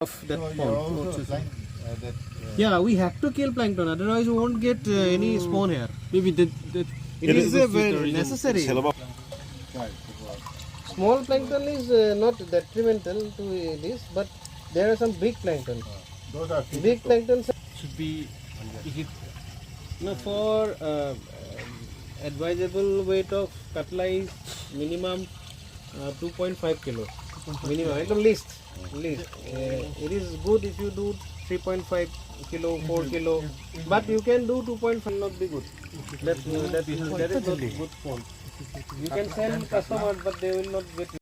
of that So pond. you're also applying that. Yeah, we have to kill plankton, otherwise we won't get any spawn here. Maybe that It is very necessary. Right. Small plankton is not detrimental to this, but there are some big plankton. Those are Big plankton should be no, for advisable weight of katla is minimum 2.5 kilo. Minimum, at least. It is good if you do 3.5 kilo, 4 kilo, but you can do 2.5, not be good. That is not good phone. You can send customers, but they will not get